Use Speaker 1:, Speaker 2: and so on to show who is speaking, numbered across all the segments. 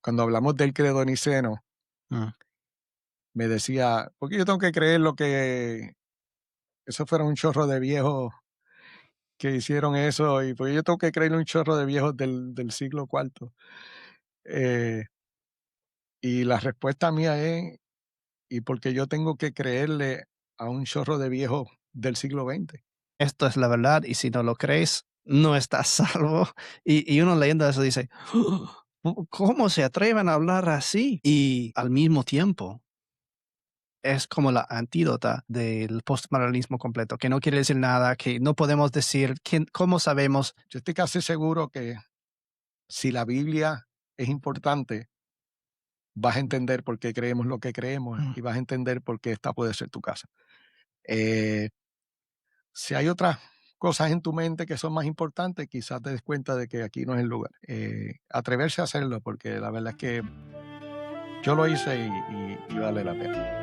Speaker 1: cuando hablamos del credo niceno,
Speaker 2: Mm.
Speaker 1: me decía, ¿por qué yo tengo que creer lo que eso fuera un chorro de viejos que hicieron eso? ¿Y por qué yo tengo que creer un chorro de viejos del siglo cuarto? Eh, y la respuesta mía es, ¿y por qué yo tengo que creerle a un chorro de viejos del siglo XX?
Speaker 2: Esto es la verdad y si no lo crees, no estás salvo. Y uno leyendo eso dice, ¿cómo se atreven a hablar así? Y al mismo tiempo es como la antídota del postmodernismo completo, que no quiere decir nada, que no podemos decir cómo sabemos.
Speaker 1: Yo estoy casi seguro que si la Biblia es importante, vas a entender por qué creemos lo que creemos
Speaker 2: Mm.
Speaker 1: y vas a entender por qué esta puede ser tu casa. Eh, si hay otras cosas en tu mente que son más importantes, quizás te des cuenta de que aquí no es el lugar. Atreverse a hacerlo, porque la verdad es que yo lo hice y vale la pena.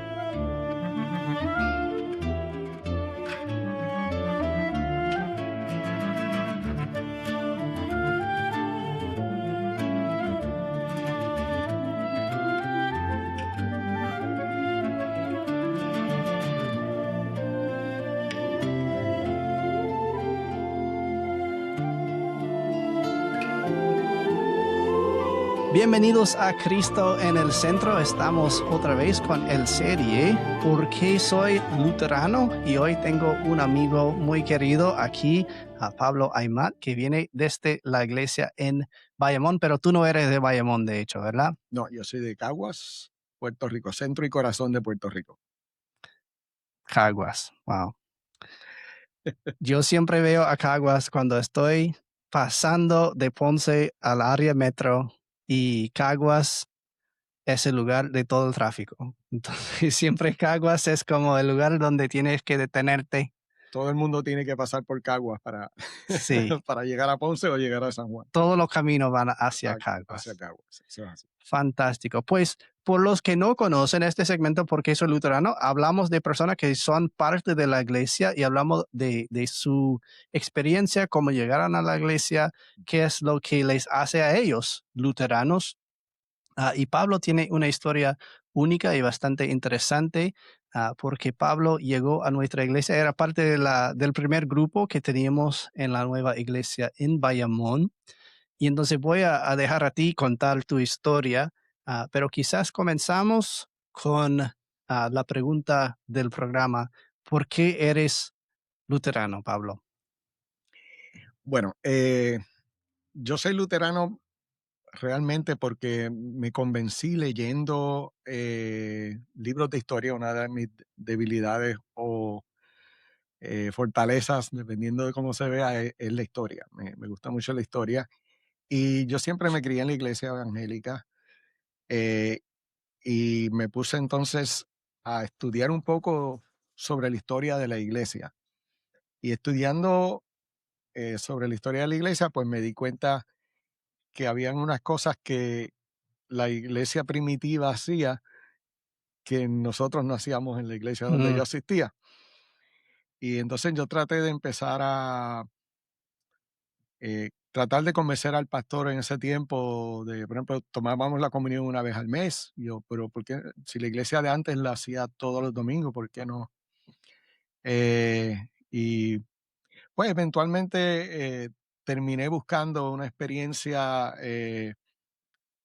Speaker 2: Bienvenidos a Cristo en el Centro. Estamos otra vez con el serie ¿Por qué soy luterano? Y hoy tengo un amigo muy querido aquí, a Pablo Aymat, que viene desde la iglesia en Bayamón, pero tú no eres de Bayamón, de hecho, ¿verdad?
Speaker 1: No, yo soy de Caguas, Puerto Rico, centro y corazón de Puerto Rico.
Speaker 2: Caguas, wow. Yo siempre veo a Caguas cuando estoy pasando de Ponce al área metro y Caguas es el lugar de todo el tráfico. Entonces, siempre Caguas es como el lugar donde tienes que detenerte.
Speaker 1: Todo el mundo tiene que pasar por Caguas para,
Speaker 2: Sí,
Speaker 1: para llegar a Ponce o llegar a San Juan.
Speaker 2: todos los caminos van hacia
Speaker 1: Exacto, hacia
Speaker 2: Caguas.
Speaker 1: Caguas. Eso es así.
Speaker 2: Fantástico. Pues, por los que no conocen este segmento, ¿Por qué soy luterano? Hablamos de personas que son parte de la iglesia y hablamos de su experiencia, cómo llegaron a la iglesia, qué es lo que les hace a ellos luteranos. Y Pablo tiene una historia única y bastante interesante, porque Pablo llegó a nuestra iglesia, era parte del primer grupo que teníamos en la nueva iglesia en Bayamón. Y entonces voy a dejar a ti contar tu historia, pero quizás comenzamos con la pregunta del programa. ¿Por qué eres luterano, Pablo?
Speaker 1: Bueno, yo soy luterano realmente porque me convencí leyendo libros de historia, una de mis debilidades o fortalezas, dependiendo de cómo se vea, es la historia. Me gusta mucho la historia. Y yo siempre me crié en la iglesia evangélica eh, y me puse entonces a estudiar un poco sobre la historia de la iglesia. Y estudiando sobre la historia de la iglesia, pues me di cuenta que habían unas cosas que la iglesia primitiva hacía que nosotros no hacíamos en la iglesia donde
Speaker 2: Mm.
Speaker 1: yo asistía. Y entonces yo traté de empezar a tratar de convencer al pastor en ese tiempo de, por ejemplo, tomábamos la comunión una vez al mes. Y yo, pero ¿por qué? Si la iglesia de antes la hacía todos los domingos, ¿por qué no? Y pues eventualmente terminé buscando una experiencia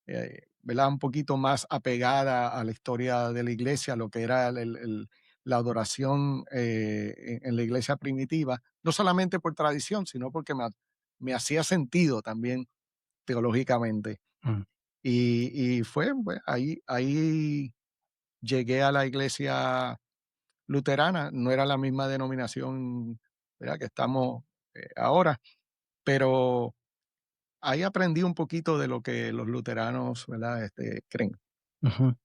Speaker 1: ¿verdad? Un poquito más apegada a la historia de la iglesia, lo que era la adoración en la iglesia primitiva, no solamente por tradición, sino porque me hacía sentido también teológicamente.
Speaker 2: Mm.
Speaker 1: Y fue, pues, ahí llegué a la iglesia luterana, no era la misma denominación, ¿verdad? Que estamos ahora, pero ahí aprendí un poquito de lo que los luteranos, ¿verdad? Creen.
Speaker 2: Ujú.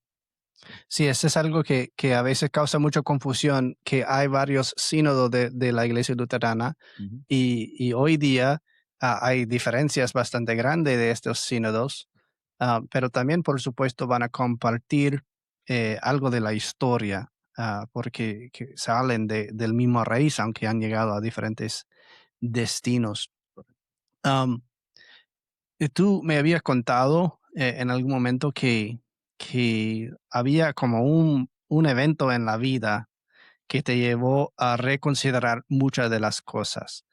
Speaker 2: Sí, eso es algo que a veces causa mucha confusión, que hay varios sínodos de la iglesia luterana
Speaker 1: Ujú.
Speaker 2: y hoy día hay diferencias bastante grandes de estos sínodos, pero también, por supuesto, van a compartir algo de la historia, porque que salen del mismo raíz, aunque han llegado a diferentes destinos. Um, Tú me habías contado en algún momento que había como un evento en la vida que te llevó a reconsiderar muchas de las cosas.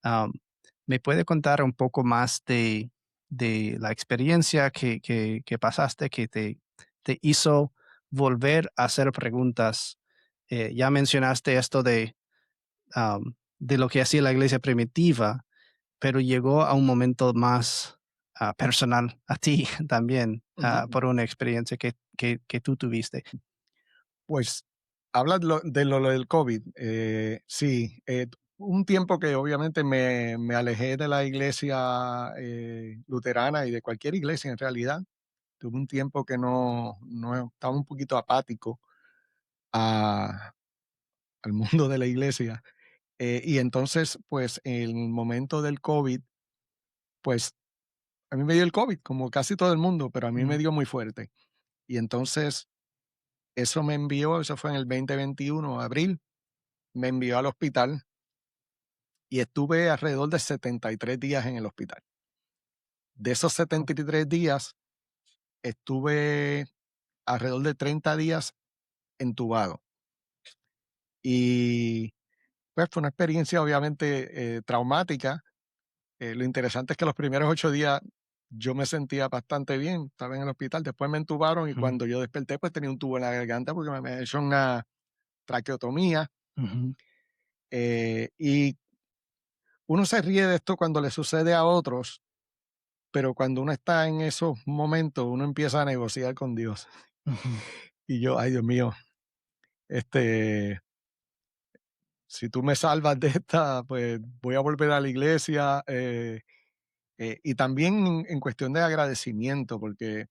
Speaker 2: Am, ¿Me puede contar un poco más de la experiencia que pasaste que te hizo volver a hacer preguntas? Ya mencionaste esto de lo que hacía la iglesia primitiva, pero llegó a un momento más personal a ti también,
Speaker 1: Ujú.
Speaker 2: por una experiencia que tú tuviste.
Speaker 1: Pues, hablas lo del COVID, sí, un tiempo que obviamente me alejé de la iglesia, luterana y de cualquier iglesia en realidad. Tuve un tiempo que no estaba un poquito apático a al mundo de la iglesia, y entonces, pues, en el momento del COVID, pues, a mí me dio el COVID, como casi todo el mundo, pero a mí me
Speaker 2: Mm,
Speaker 1: dio muy fuerte. Y entonces, eso fue en el 2021 abril, me envió al hospital y estuve alrededor de 73 días en el hospital. De esos
Speaker 2: oh,
Speaker 1: 73 días, estuve alrededor de 30 días entubado. Y, pues, fue una experiencia obviamente, traumática. Lo interesante es que los primeros 8 días yo me sentía bastante bien, estaba en el hospital, después me entubaron y
Speaker 2: ujú,
Speaker 1: cuando yo desperté, pues, tenía un tubo en la garganta porque me habían hecho una traqueotomía,
Speaker 2: ujú,
Speaker 1: y uno se ríe de esto cuando le sucede a otros, pero cuando uno está en esos momentos, uno empieza a negociar con Dios.
Speaker 2: ujú,
Speaker 1: Y yo, ay, Dios mío, este, si tú me salvas de esta, pues voy a volver a la iglesia. Y también en cuestión de agradecimiento, porque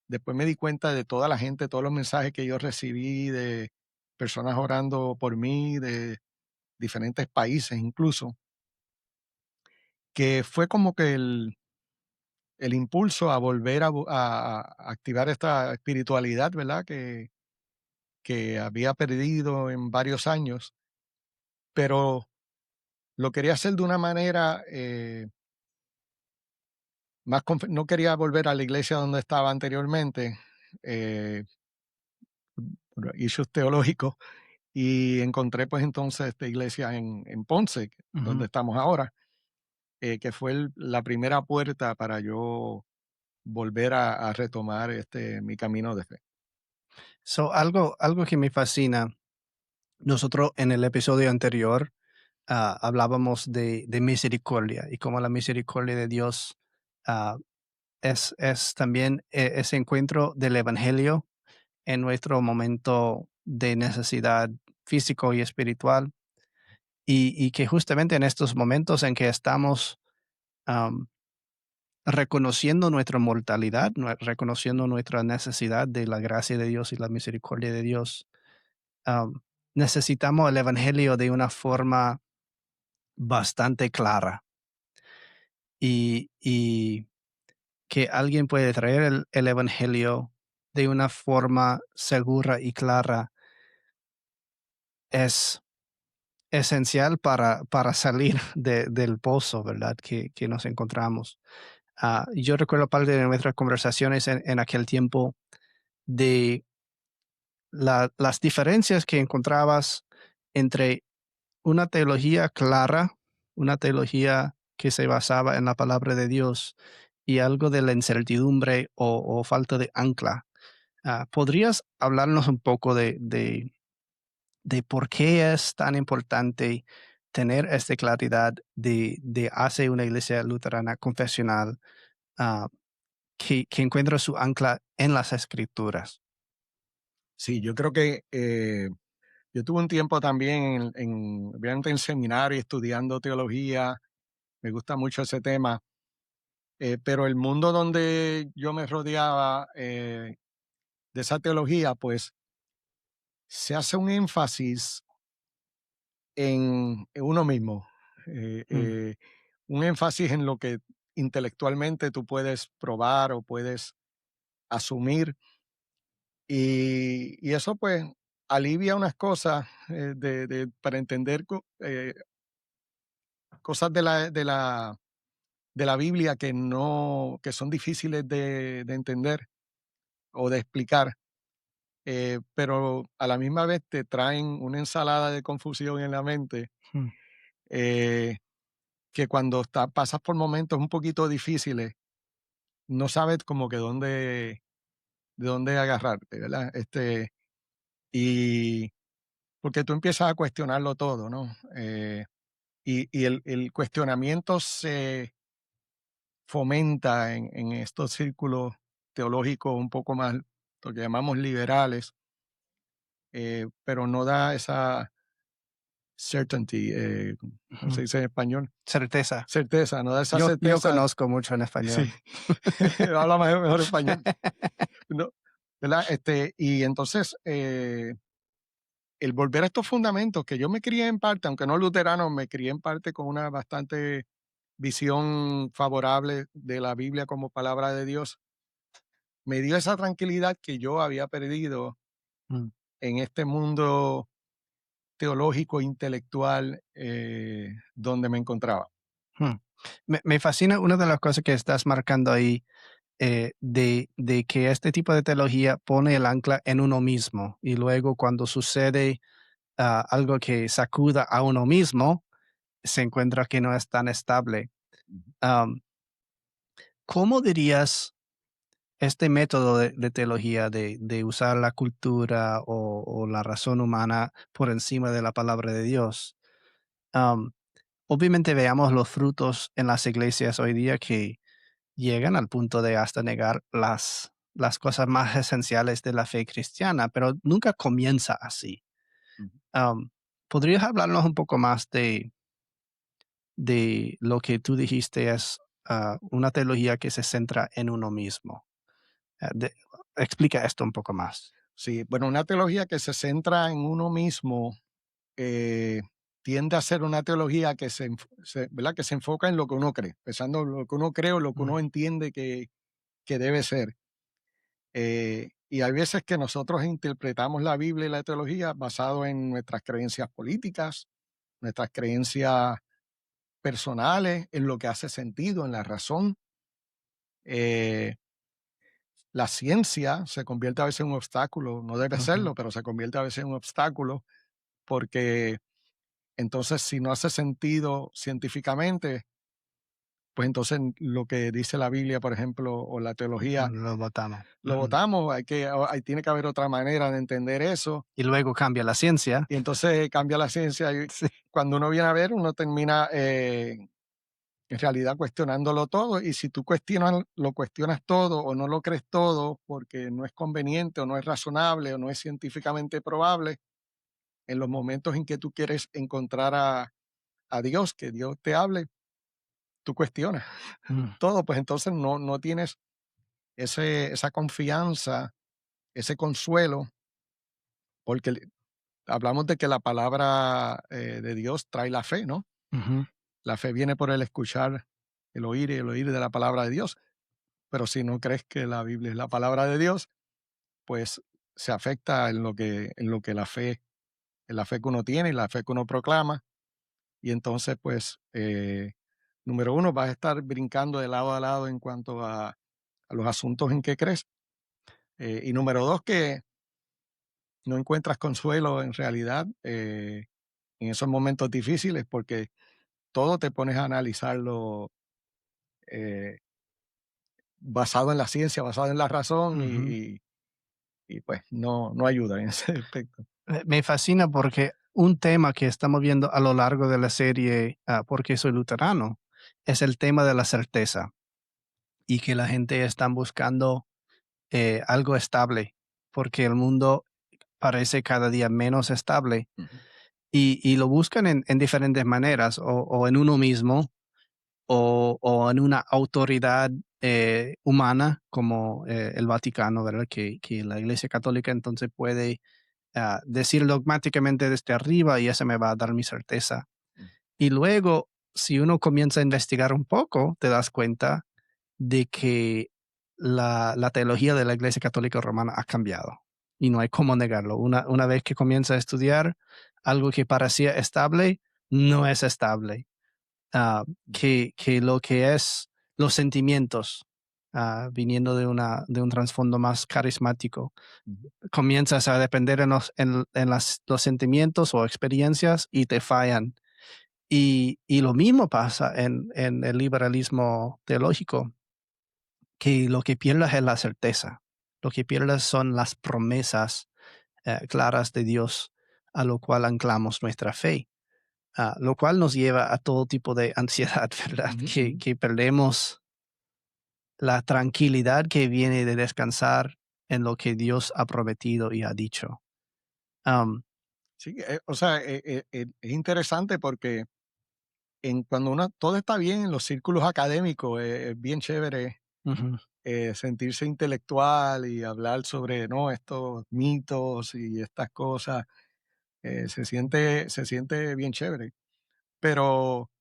Speaker 1: después me di cuenta de toda la gente, todos los mensajes que yo recibí de personas orando por mí, de diferentes países incluso, que fue como que el impulso a volver a activar esta espiritualidad, ¿verdad? Que había perdido en varios años, pero lo quería hacer de una manera más, no quería volver a la iglesia donde estaba anteriormente, eh, por issues teológicos, y encontré pues entonces esta iglesia en Ponce, donde
Speaker 2: ujú.
Speaker 1: estamos ahora, que fue la primera puerta para yo volver a retomar mi camino de fe.
Speaker 2: So, algo que me fascina, nosotros en el episodio anterior hablábamos de misericordia y cómo la misericordia de Dios ah, es también ese encuentro del Evangelio en nuestro momento de necesidad físico y espiritual, y que justamente en estos momentos en que estamos am, reconociendo nuestra mortalidad, reconociendo nuestra necesidad de la gracia de Dios y la misericordia de Dios, am, necesitamos el Evangelio de una forma bastante clara, y que alguien puede traer el Evangelio de una forma segura y clara es esencial para salir del pozo, ¿verdad? Que nos encontramos. Yo recuerdo parte de nuestras conversaciones en aquel tiempo de las diferencias que encontrabas entre una teología clara, una teología que se basaba en la palabra de Dios y algo de la incertidumbre o falta de ancla. ¿Podrías hablarnos un poco de por qué es tan importante tener esta claridad de hacer una iglesia luterana confesional ah, que encuentra su ancla en las escrituras?
Speaker 1: Sí, yo creo que yo tuve un tiempo también obviamente en seminario estudiando teología, me gusta mucho ese tema, pero el mundo donde yo me rodeaba de esa teología, pues se hace un énfasis en uno mismo,
Speaker 2: Mm,
Speaker 1: un énfasis en lo que intelectualmente tú puedes probar o puedes asumir, y eso pues alivia unas cosas para entender cosas de la Biblia que no, que son difíciles de entender o de explicar, pero a la misma vez te traen una ensalada de confusión en la mente,
Speaker 2: Mm,
Speaker 1: eh, que cuando pasas por momentos un poquito difíciles, no sabes como que de dónde agarrarte, ¿verdad? Y porque tú empiezas a cuestionarlo todo, ¿no? Y el cuestionamiento se fomenta en estos círculos teológicos un poco más, lo que llamamos liberales, pero no da esa certainty, ¿cómo
Speaker 2: ujú.
Speaker 1: se dice en español?
Speaker 2: Certeza.
Speaker 1: Certeza, no da esa
Speaker 2: Yo
Speaker 1: certeza.
Speaker 2: conozco mucho en
Speaker 1: Sí,
Speaker 2: español.
Speaker 1: habla mejor español, ¿no? ¿Verdad? Y entonces, el volver a estos fundamentos que yo me crié en parte, aunque no luterano, me crié en parte con una bastante visión favorable de la Biblia como palabra de Dios, me dio esa tranquilidad que yo había perdido
Speaker 2: Mm,
Speaker 1: en este mundo teológico, intelectual, donde me encontraba.
Speaker 2: mm. Me fascina una de las cosas que estás marcando ahí, de que este tipo de teología pone el ancla en uno mismo y luego cuando sucede algo que sacuda a uno mismo, se encuentra que no es tan estable.
Speaker 1: Ujú,
Speaker 2: Am, ¿Cómo dirías este método de teología de usar la cultura o la razón humana por encima de la palabra de Dios? Am, Obviamente veamos los frutos en las iglesias hoy día que llegan al punto de hasta negar las cosas más esenciales de la fe cristiana, pero nunca comienza así.
Speaker 1: ujú.
Speaker 2: Am, ¿Podrías hablarnos un poco más de lo que tú dijiste es una teología que se centra en uno mismo? Explica esto un poco más.
Speaker 1: Sí, bueno, una teología que se centra en uno mismo eh, tiende a ser una teología que ¿verdad? Que se enfoca en lo que uno cree, pensando en lo que uno cree o lo que
Speaker 2: Mm,
Speaker 1: uno entiende que debe ser. Y hay veces que nosotros interpretamos la Biblia y la teología basado en nuestras creencias políticas, nuestras creencias personales, en lo que hace sentido, en la razón. Eh, la ciencia se convierte a veces en un obstáculo, no debe
Speaker 2: ujú,
Speaker 1: serlo, pero se convierte a veces en un obstáculo porque entonces si no hace sentido científicamente, pues entonces lo que dice la Biblia, por ejemplo, o la teología,
Speaker 2: lo votamos.
Speaker 1: lo votamos, ahí tiene que haber otra manera de entender eso,
Speaker 2: Y luego cambia la ciencia.
Speaker 1: y entonces cambia la ciencia y
Speaker 2: Sí.
Speaker 1: cuando uno viene a ver, uno termina en realidad cuestionándolo todo, y si tú lo cuestionas todo o no lo crees todo porque no es conveniente o no es razonable o no es científicamente probable, en los momentos en que tú quieres encontrar a Dios, que Dios te hable, tú cuestionas
Speaker 2: Mm,
Speaker 1: todo, pues entonces no tienes esa confianza, ese consuelo, porque hablamos de que la palabra de Dios trae la fe, ¿no?
Speaker 2: ujú,
Speaker 1: La fe viene por el escuchar, el oír y el oír de la palabra de Dios. Pero si no crees que la Biblia es la palabra de Dios, pues se afecta en lo que en la fe que uno tiene y la fe que uno proclama. Y entonces, pues, número uno, vas a estar brincando de lado a lado en cuanto a los asuntos en que crees. Y número dos, que no encuentras consuelo en realidad en esos momentos difíciles porque todo te pones a analizarlo eh, basado en la ciencia, basado en la razón
Speaker 2: ujú.
Speaker 1: y, pues no ayuda en ese aspecto.
Speaker 2: Me fascina porque un tema que estamos viendo a lo largo de la serie, Porque soy luterano, es el tema de la certeza y que la gente está buscando algo estable porque el mundo parece cada día menos estable
Speaker 1: Ujú,
Speaker 2: y lo buscan en diferentes maneras o en uno mismo o en una autoridad humana como el Vaticano, ¿verdad? Que la Iglesia Católica entonces puede decir dogmáticamente desde arriba y eso me va a dar mi certeza.
Speaker 1: ujú,
Speaker 2: Y luego, si uno comienza a investigar un poco, te das cuenta de que la teología de la Iglesia Católica Romana ha cambiado y no hay cómo negarlo. Una vez que comienza a estudiar algo que parecía estable, no es estable.
Speaker 1: ujú,
Speaker 2: Que lo que es los sentimientos, viniendo de un trasfondo más carismático.
Speaker 1: ujú,
Speaker 2: Comienzas a depender en los sentimientos o experiencias y te fallan. Y lo mismo pasa en el liberalismo teológico, que lo que pierdes es la certeza, lo que pierdes son las promesas claras de Dios a lo cual anclamos nuestra fe, lo cual nos lleva a todo tipo de ansiedad, ¿verdad?
Speaker 1: ujú,
Speaker 2: Que,
Speaker 1: ujú.
Speaker 2: que perdemos la tranquilidad que viene de descansar en lo que Dios ha prometido y ha dicho. Am,
Speaker 1: Sí, o sea, es interesante porque cuando uno todo está bien en los círculos académicos, es bien chévere
Speaker 2: Ujú,
Speaker 1: sentirse intelectual y hablar sobre, ¿no?, estos mitos y estas cosas, se siente bien chévere. Pero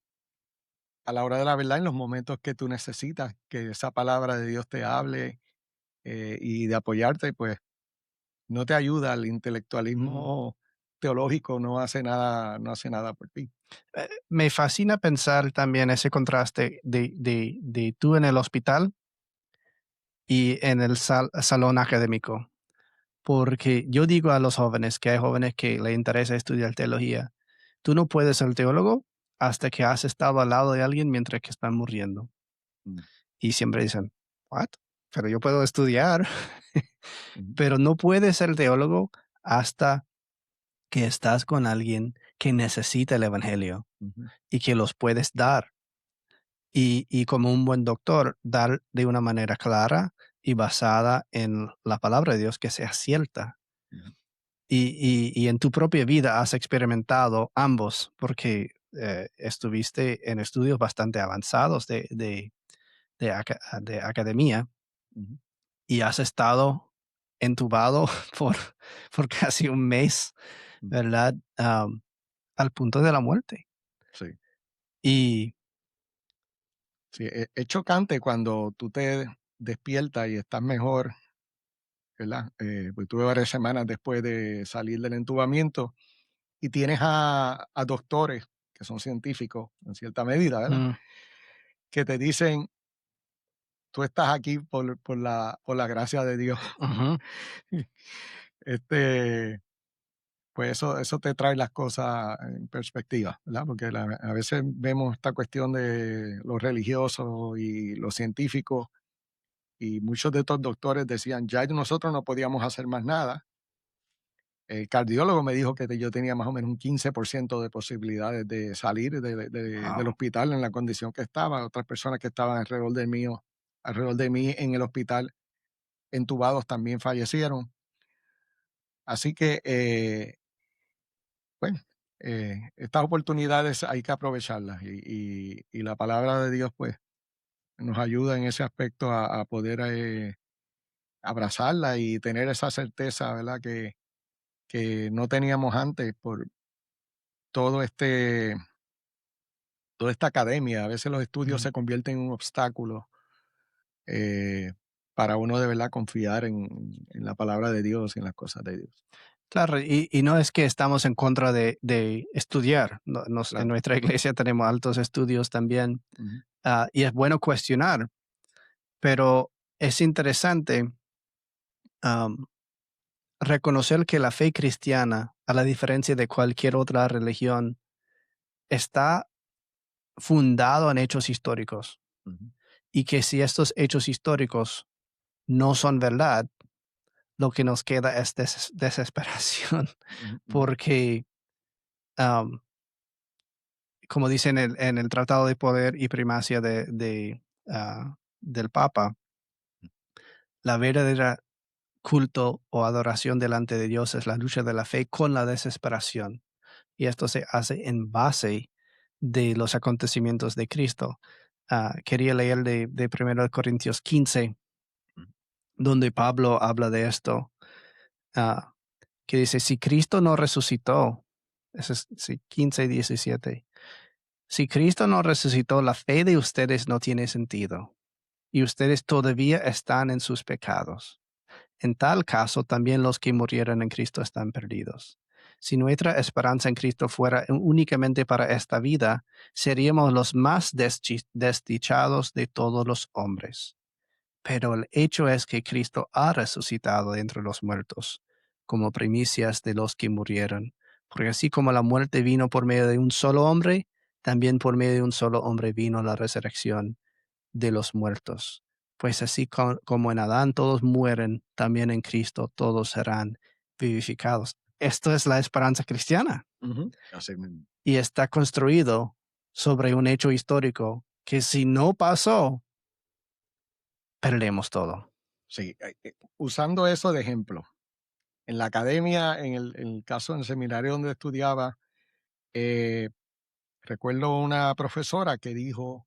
Speaker 1: a la hora de la verdad, en los momentos que tú necesitas que esa palabra de Dios te hable, y de apoyarte, pues, no te ayuda. El
Speaker 2: ujú.
Speaker 1: intelectualismo teológico no hace nada por ti.
Speaker 2: Me fascina pensar también ese contraste de tú en el hospital y en el salón académico, porque yo digo a los jóvenes, que hay jóvenes que les interesa estudiar teología, tú no puedes ser teólogo hasta que has estado al lado de alguien mientras que están muriendo.
Speaker 1: Mm,
Speaker 2: Y siempre dicen, ¿what? Pero yo puedo estudiar,
Speaker 1: ujú,
Speaker 2: pero no puedes ser teólogo hasta que estás con alguien que necesita el evangelio
Speaker 1: ujú,
Speaker 2: y que los puedes dar. Y como un buen doctor, dar de una manera clara y basada en la palabra de Dios que sea cierta.
Speaker 1: ujú.
Speaker 2: Y en tu propia vida has experimentado ambos, porque estuviste en estudios bastante avanzados de academia
Speaker 1: Ujú,
Speaker 2: y has estado entubado por, por casi un mes,
Speaker 1: ujú.
Speaker 2: ¿verdad? Al punto de la muerte.
Speaker 1: Sí,
Speaker 2: Y
Speaker 1: sí, es chocante cuando tú te despiertas y estás mejor, ¿verdad? Pues tuve varias semanas después de salir del entubamiento y tienes a doctores que son científicos en cierta medida, ¿verdad?
Speaker 2: mm,
Speaker 1: Que te dicen: "Tú estás aquí por la gracia de Dios".
Speaker 2: ujú,
Speaker 1: Este, pues eso te trae las cosas en perspectiva, ¿verdad? Porque a veces vemos esta cuestión de lo religioso y lo científico, y muchos de estos doctores decían: "Ya nosotros no podíamos hacer más nada". El cardiólogo me dijo que yo tenía más o menos un 15% de posibilidades de salir del
Speaker 2: wow,
Speaker 1: hospital en la condición que estaba. Otras personas que estaban alrededor de mí en el hospital, entubados, también fallecieron. Así que, bueno, estas oportunidades hay que aprovecharlas, y la palabra de Dios, pues, nos ayuda en ese aspecto a poder, abrazarla y tener esa certeza, ¿verdad? Que no teníamos antes por todo toda esta academia. A veces los estudios
Speaker 2: mm,
Speaker 1: se convierten en un obstáculo, eh, para uno de verdad confiar en la palabra de Dios y en las cosas de Dios.
Speaker 2: claro, y no es que estamos en contra de estudiar. En
Speaker 1: Claro.
Speaker 2: nuestra iglesia tenemos altos estudios también,
Speaker 1: Ujú,
Speaker 2: y es bueno cuestionar, pero es interesante am, reconocer que la fe cristiana, a la diferencia de cualquier otra religión, está fundado en hechos históricos
Speaker 1: ujú,
Speaker 2: y que si estos hechos históricos no son verdad, lo que nos queda es desesperación,
Speaker 1: ujú, ujú,
Speaker 2: porque am, como dice en el Tratado de Poder y Primacia del Papa, la verdadera culto o adoración delante de Dios es la lucha de la fe con la desesperación. Y esto se hace en base de los acontecimientos de Cristo. Quería leer de 1 Corintios 15,
Speaker 1: ujú,
Speaker 2: donde Pablo habla de esto, ah, que dice, si Cristo no resucitó, eso es sí, 15 y 17, si Cristo no resucitó, la fe de ustedes no tiene sentido y ustedes todavía están en sus pecados. En tal caso, también los que murieron en Cristo están perdidos. Si nuestra esperanza en Cristo fuera únicamente para esta vida, seríamos los más desdichados de todos los hombres. Pero el hecho es que Cristo ha resucitado de entre los muertos, como primicias de los que murieron. Porque así como la muerte vino por medio de un solo hombre, también por medio de un solo hombre vino la resurrección de los muertos. Pues así como en Adán todos mueren, también en Cristo todos serán vivificados. Esto es la esperanza cristiana
Speaker 1: Ujú. Así mismo.
Speaker 2: y está construido sobre un hecho histórico que si no pasó, perdemos todo.
Speaker 1: Sí, usando eso de ejemplo, en la academia, en el caso en el seminario donde estudiaba, eh, recuerdo una profesora que dijo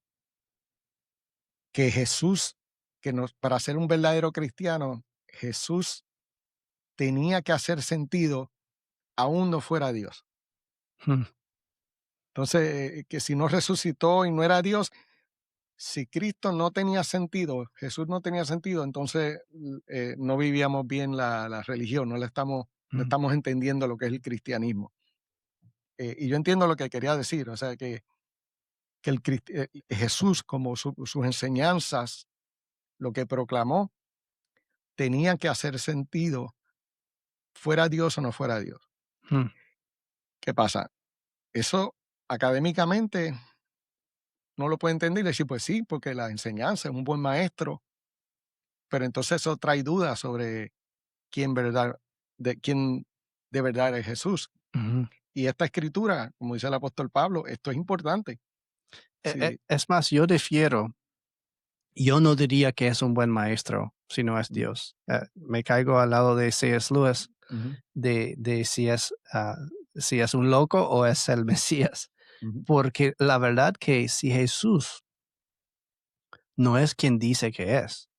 Speaker 1: que Jesús, para ser un verdadero cristiano, Jesús tenía que hacer sentido aún no fuera Dios.
Speaker 2: Mm,
Speaker 1: Entonces, que si no resucitó y no era Dios, si Cristo no tenía sentido, Jesús no tenía sentido, entonces no vivíamos bien la religión, no
Speaker 2: mm,
Speaker 1: estamos entendiendo lo que es el cristianismo. Y yo entiendo lo que quería decir, o sea, que Jesús, como sus enseñanzas, lo que proclamó, tenía que hacer sentido, fuera Dios o no fuera Dios.
Speaker 2: mm,
Speaker 1: ¿Qué pasa? Eso académicamente no lo puede entender y decir, pues sí, porque la enseñanza es un buen maestro, pero entonces eso trae dudas sobre quién de verdad es Jesús.
Speaker 2: mm.
Speaker 1: Y esta escritura, como dice el apóstol Pablo, esto es importante. Sí,
Speaker 2: Es más, yo difiero. Yo no diría que es un buen maestro si no es
Speaker 1: mm,
Speaker 2: Dios. Me caigo al lado de C.S. Lewis
Speaker 1: ujú,
Speaker 2: de si es un loco o es el Mesías.
Speaker 1: ujú.
Speaker 2: Porque la verdad que si Jesús no es quien dice que es,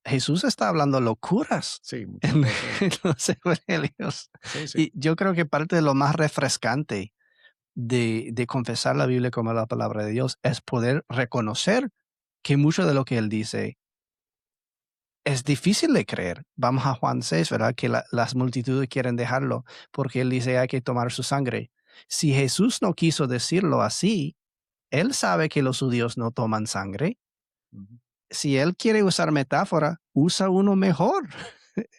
Speaker 2: Jesús está hablando locuras
Speaker 1: Sí, muchas
Speaker 2: en,
Speaker 1: veces.
Speaker 2: en los evangelios.
Speaker 1: Sí, sí.
Speaker 2: Y yo creo que parte de lo más refrescante de confesar la Biblia como la palabra de Dios es poder reconocer que mucho de lo que él dice es difícil de creer. Vamos a Juan 6, ¿verdad? Que las multitudes quieren dejarlo porque él dice hay que tomar su sangre. Si Jesús no quiso decirlo así, él sabe que los judíos no toman sangre.
Speaker 1: Ujú.
Speaker 2: Si él quiere usar metáfora, usa uno mejor.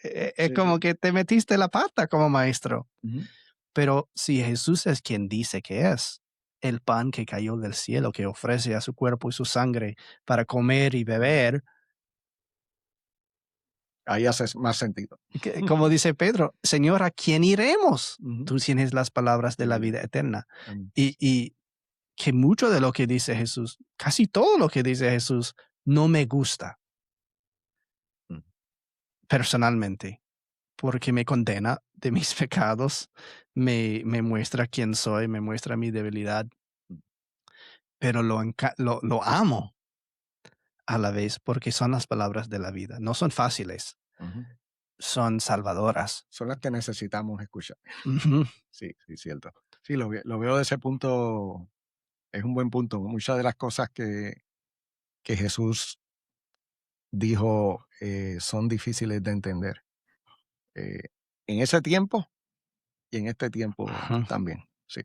Speaker 2: Es
Speaker 1: Sí, sí.
Speaker 2: como que te metiste la pata como maestro.
Speaker 1: Ujú,
Speaker 2: Pero si Jesús es quien dice que es, el pan que cayó del cielo, que ofrece a su cuerpo y su sangre para comer y
Speaker 1: ujú.
Speaker 2: beber,
Speaker 1: Ahí hace más sentido.
Speaker 2: como dice Pedro, Señor, ¿a quién iremos?
Speaker 1: Ujú.
Speaker 2: Tú tienes las palabras de la
Speaker 1: Sí,
Speaker 2: vida eterna.
Speaker 1: amén.
Speaker 2: Y que mucho de lo que dice Jesús, casi todo lo que dice Jesús, no me gusta
Speaker 1: Mm,
Speaker 2: personalmente, porque me condena de mis pecados, me muestra quién soy, me muestra mi debilidad,
Speaker 1: mm,
Speaker 2: pero lo amo a la vez porque son las palabras de la vida. No son fáciles,
Speaker 1: ujú.
Speaker 2: son salvadoras.
Speaker 1: Son las que necesitamos escuchar.
Speaker 2: Ujú,
Speaker 1: Sí, sí, cierto. Sí, lo veo de ese punto, es un buen punto. Muchas de las cosas que Jesús dijo son difíciles de entender. eh, en ese tiempo y en este tiempo
Speaker 2: ujú.
Speaker 1: también. Sí.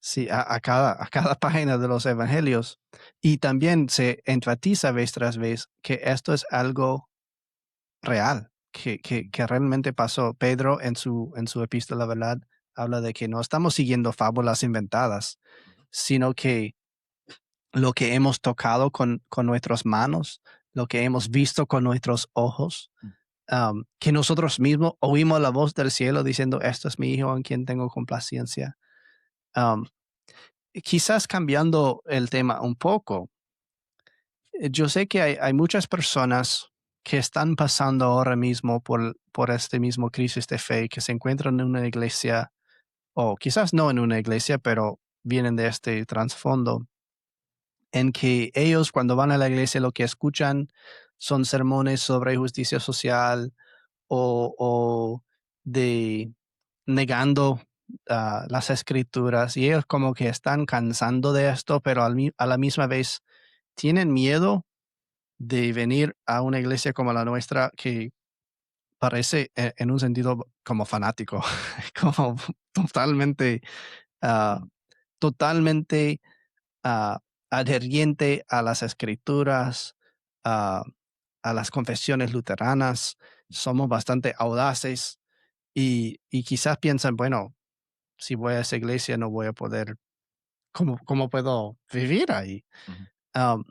Speaker 2: Sí, a cada página de los evangelios. Y también se enfatiza vez tras vez que esto es algo real, que realmente pasó. Pedro en su epístola, ¿verdad? Habla de que no estamos siguiendo fábulas inventadas, sino que lo que hemos tocado con nuestras manos, lo que hemos visto con nuestros ojos,
Speaker 1: Mm,
Speaker 2: que nosotros mismos oímos la voz del cielo diciendo, esto es mi hijo en quien tengo complacencia. Um, Quizás cambiando el tema un poco, yo sé que hay muchas personas que están pasando ahora mismo por este mismo crisis de fe, que se encuentran en una iglesia, o quizás no en una iglesia, pero vienen de este trasfondo, en que ellos cuando van a la iglesia lo que escuchan son sermones sobre justicia social o de negando las escrituras y ellos como que están cansando de esto, pero a la misma vez tienen miedo de venir a una iglesia como la nuestra que parece en un sentido como fanático, como totalmente, ah, totalmente ah, adherente a las escrituras, ah, a las confesiones luteranas. Somos bastante audaces y quizás piensan, bueno, si voy a esa iglesia no voy a poder, ¿cómo puedo vivir ahí?
Speaker 1: Ujú.
Speaker 2: Am,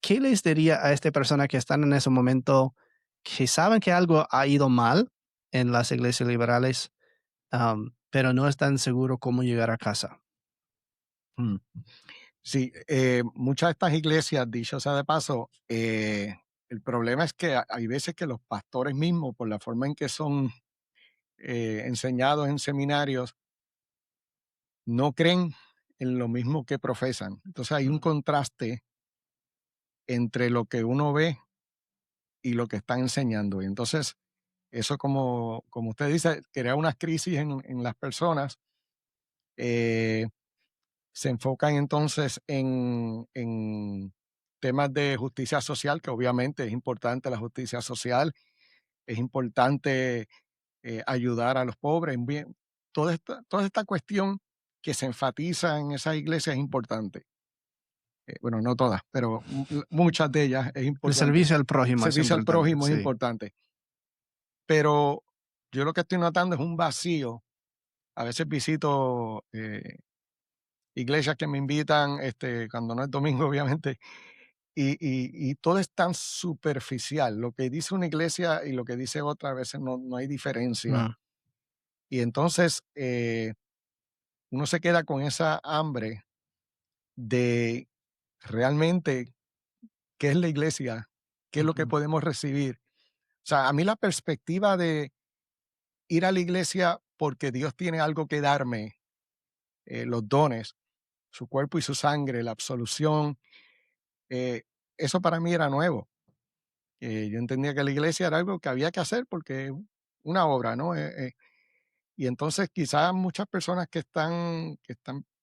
Speaker 2: ¿Qué les diría a esta persona que están en ese momento, que saben que algo ha ido mal en las iglesias liberales, pero no están seguros cómo llegar a casa?
Speaker 1: Mm. Sí, muchas de estas iglesias, dicho sea de paso, el problema es que hay veces que los pastores mismos, por la forma en que son enseñados en seminarios, no creen en lo mismo que profesan. Entonces hay un
Speaker 2: Mm,
Speaker 1: contraste entre lo que uno ve y lo que están enseñando. Y entonces eso, como usted dice, crea unas crisis en las personas. eh, Se enfocan entonces en temas de justicia social, que obviamente es importante la justicia social, es importante ayudar a los pobres. Bien, toda esta cuestión que se enfatiza en esas iglesias es importante. Bueno, no todas, pero muchas de ellas es
Speaker 2: el
Speaker 1: importante.
Speaker 2: servicio al prójimo es
Speaker 1: Servicio al
Speaker 2: importante,
Speaker 1: prójimo es
Speaker 2: sí.
Speaker 1: importante. Pero yo lo que estoy notando es un vacío. A veces visito iglesias que me invitan, cuando no es domingo, obviamente, y todo es tan superficial. Lo que dice una iglesia y lo que dice otra, a veces no hay diferencia.
Speaker 2: Mm,
Speaker 1: Y entonces uno se queda con esa hambre de realmente qué es la iglesia, qué es lo que
Speaker 2: ujú,
Speaker 1: podemos recibir. O sea, a mí la perspectiva de ir a la iglesia porque Dios tiene algo que darme, los dones, su cuerpo y su sangre, la absolución, eh, eso para mí era nuevo. Yo entendía que la iglesia era algo que había que hacer porque una obra, ¿no? Y entonces quizás muchas personas que están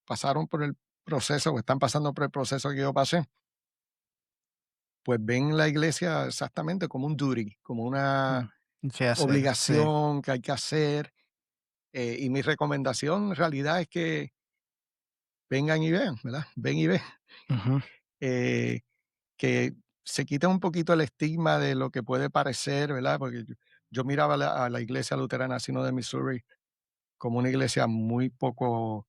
Speaker 1: pasaron por el proceso o están pasando por el proceso que yo pasé, pues ven la iglesia exactamente como un duty, como una
Speaker 2: mm. ¿Qué hacer? Sí.
Speaker 1: obligación que hay que hacer. Y mi recomendación en realidad es que vengan y vean, ¿verdad? Ven y ve.
Speaker 2: Ujú,
Speaker 1: Eh, que se quita un poquito el estigma de lo que puede parecer, ¿verdad? Porque yo miraba a la iglesia luterana Sino de Missouri como una iglesia muy poco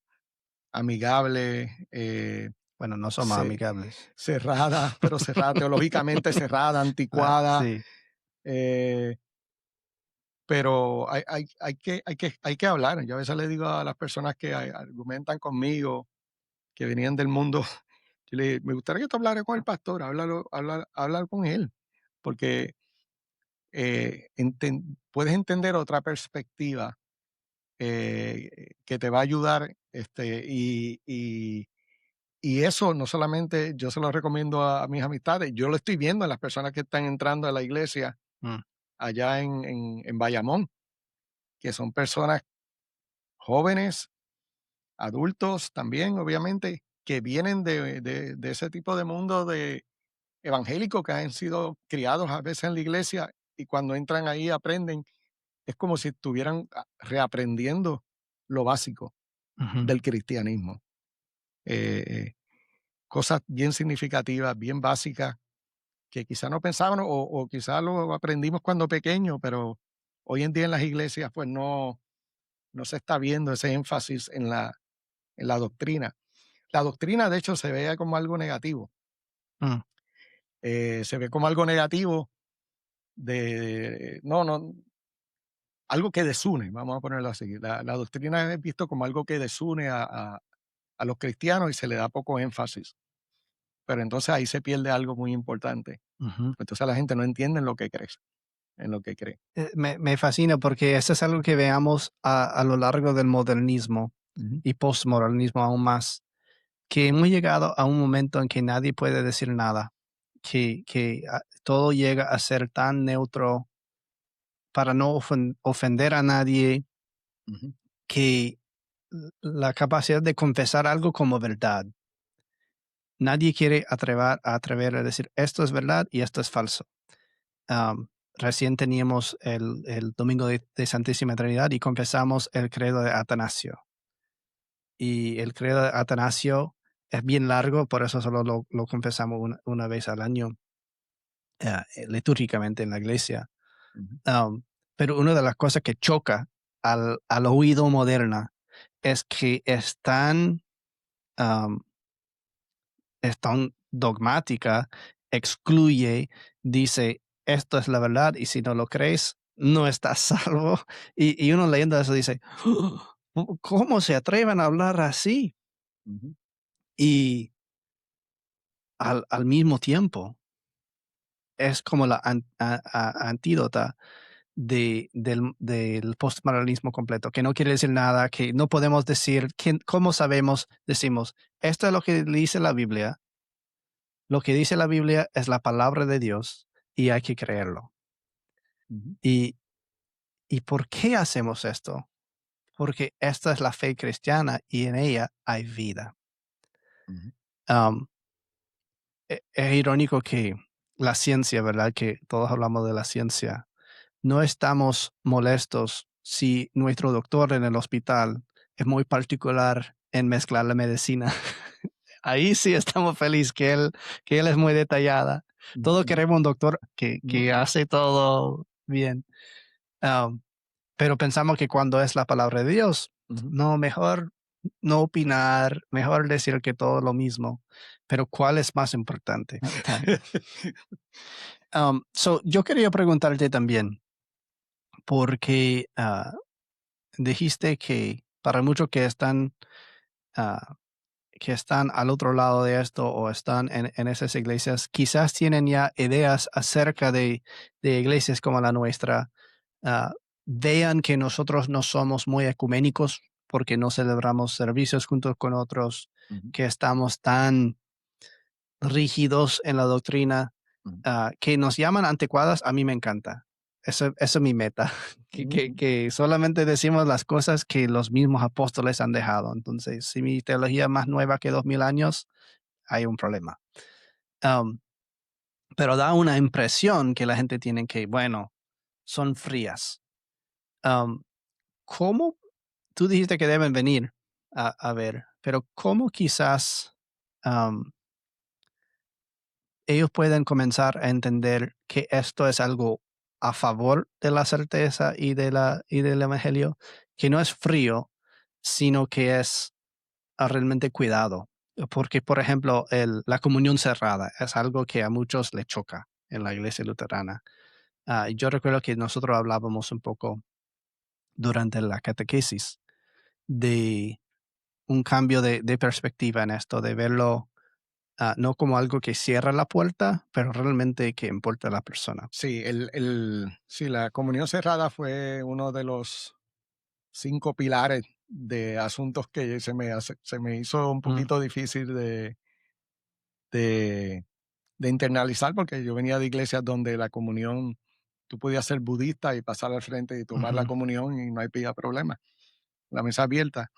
Speaker 1: amigable,
Speaker 2: bueno, no somos
Speaker 1: ce-
Speaker 2: amigables.
Speaker 1: cerrada, pero cerrada, teológicamente cerrada, anticuada,
Speaker 2: Sí.
Speaker 1: eh, pero hay que hablar. Yo a veces le digo a las personas que argumentan conmigo, que venían del mundo, me gustaría que tú hablaras con el pastor, hablar con él, porque puedes entender otra perspectiva que te va a ayudar, y eso no solamente yo se lo recomiendo a mis amistades, yo lo estoy viendo en las personas que están entrando a la iglesia
Speaker 2: Mm,
Speaker 1: allá en Bayamón, que son personas jóvenes, adultos también, obviamente, que vienen de ese tipo de mundo de evangélico, que han sido criados a veces en la iglesia y cuando entran ahí aprenden. Es como si estuvieran reaprendiendo lo básico
Speaker 2: ujú,
Speaker 1: del cristianismo. Eh, Cosas bien significativas, bien básicas, que quizá no pensábamos o quizá lo aprendimos cuando pequeños, pero hoy en día en las iglesias pues no se está viendo ese énfasis en la doctrina. La doctrina, de hecho, se ve como algo negativo.
Speaker 2: mm,
Speaker 1: Se ve como algo negativo no, algo que desune, vamos a ponerlo así. La doctrina es visto como algo que desune a los cristianos y se le da poco énfasis. Pero entonces ahí se pierde algo muy importante.
Speaker 2: ujú.
Speaker 1: Entonces la gente no entiende en lo que crees, en lo que cree.
Speaker 2: Me fascina porque eso es algo que veamos a lo largo del modernismo
Speaker 1: Ujú,
Speaker 2: y postmodernismo aún más, que hemos llegado a un momento en que nadie puede decir nada, que todo llega a ser tan neutro para no ofender a nadie,
Speaker 1: ujú,
Speaker 2: que la capacidad de confesar algo como verdad. Nadie quiere atrever a decir esto es verdad y esto es falso. recién teníamos el Domingo de Santísima Trinidad y confesamos el credo de Atanasio. Y el credo de Atanasio es bien largo, por eso solo lo confesamos una vez al año, litúrgicamente en la iglesia.
Speaker 1: Ujú,
Speaker 2: Pero una de las cosas que choca al oído moderna es que um, es tan dogmática, excluye, dice, esto es la verdad y si no lo crees, no estás salvo. Y uno leyendo eso dice, ¿cómo se atreven a hablar así?
Speaker 1: ujú,
Speaker 2: Y al mismo tiempo es como la antídota del postmodernismo completo, que no quiere decir nada, que no podemos decir, ¿cómo sabemos? Decimos, esto es lo que dice la Biblia, lo que dice la Biblia es la palabra de Dios y hay que creerlo.
Speaker 1: ujú,
Speaker 2: ¿Y, y por qué hacemos esto? Porque esta es la fe cristiana y en ella hay vida.
Speaker 1: ujú,
Speaker 2: Am, es irónico que la ciencia, ¿verdad? Que todos hablamos de la ciencia. No estamos molestos si nuestro doctor en el hospital es muy particular en mezclar la medicina. Ahí sí estamos felices que él es muy detallada. Todos
Speaker 1: ujú,
Speaker 2: queremos un doctor
Speaker 1: ujú,
Speaker 2: que hace todo bien. Am, pero pensamos que cuando es la palabra de Dios,
Speaker 1: ujú.
Speaker 2: no, mejor no opinar, mejor decir que todo lo mismo. Pero ¿cuál es más importante? So, yo quería preguntarte también, porque dijiste que para muchos ah, que están al otro lado de esto o están en esas iglesias, quizás tienen ya ideas acerca de iglesias como la nuestra, ah, vean que nosotros no somos muy ecuménicos porque no celebramos servicios juntos con otros,
Speaker 1: Ujú,
Speaker 2: que estamos tan rígidos en la doctrina,
Speaker 1: ujú,
Speaker 2: que nos llaman anticuadas, a mí me encanta. Eso es mi meta,
Speaker 1: ujú,
Speaker 2: que solamente decimos las cosas que los mismos apóstoles han dejado. Entonces, si mi teología es más nueva que 2000 años, hay un problema. Am, pero da una impresión que la gente tiene que, bueno, son frías. Am, ¿Cómo? Tú dijiste que deben venir a ver, pero ¿cómo quizás ellos pueden comenzar a entender que esto es algo a favor de la certeza y del evangelio, que no es frío, sino que es realmente cuidado? Porque, por ejemplo, la comunión cerrada es algo que a muchos le choca en la iglesia luterana. Yo recuerdo que nosotros hablábamos un poco durante la catequesis de un cambio de perspectiva en esto, de verlo no como algo que cierra la puerta, pero realmente que importa a la persona.
Speaker 1: Sí, sí, la comunión cerrada fue uno de los 5 pilares de asuntos que se me hizo un
Speaker 2: Mm,
Speaker 1: poquito difícil de de internalizar, porque yo venía de iglesias donde la comunión, tú podías ser budista y pasar al frente y tomar la
Speaker 2: ujú,
Speaker 1: comunión y no había problema, la mesa abierta.